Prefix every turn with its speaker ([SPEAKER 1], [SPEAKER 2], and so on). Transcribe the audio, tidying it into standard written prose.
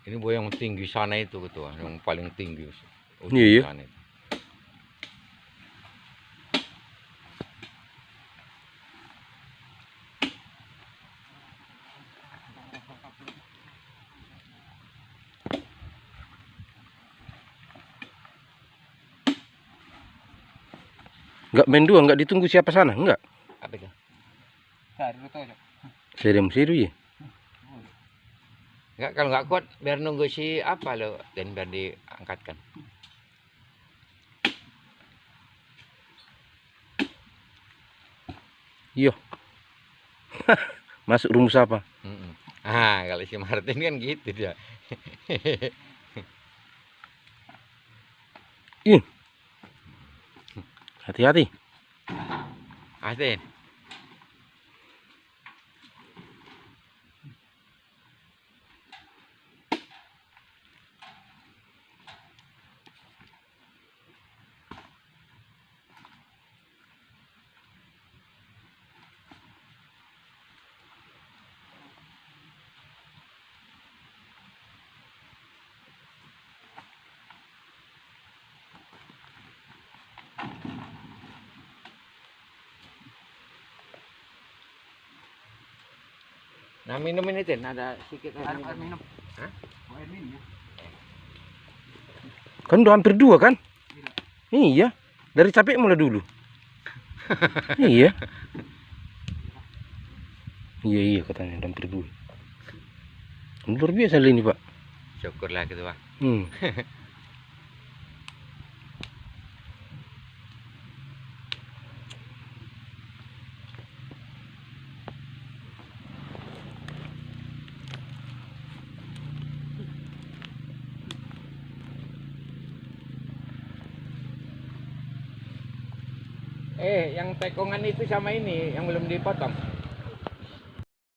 [SPEAKER 1] Ini buaya yang tinggi sana itu ketua, yang paling tinggi.
[SPEAKER 2] Iya, iya.
[SPEAKER 1] Sana itu.
[SPEAKER 2] Enggak main dua, enggak ditunggu siapa sana, enggak.
[SPEAKER 1] Apa itu?
[SPEAKER 2] Seru ya.
[SPEAKER 1] Enggak, kalau nggak kuat biar nunggu si apa lo dan biar diangkatkan.
[SPEAKER 2] Iya. Masuk rumus apa?
[SPEAKER 1] Ah, kalau si Martin kan gitu dia.
[SPEAKER 2] Ih. Hati-hati.
[SPEAKER 1] Martin. Nah, minum ini Tin, ada sedikit air minum. Hah? Air minum ya?
[SPEAKER 2] Kan udah hampir 2 kan? Iya. Dari capek mulai dulu. Iya. Iya katanya udah hampir 2. Luar biasa ini, Pak.
[SPEAKER 1] Syukurlah gitu, Pak. Yang tekongan itu sama ini yang belum dipotong.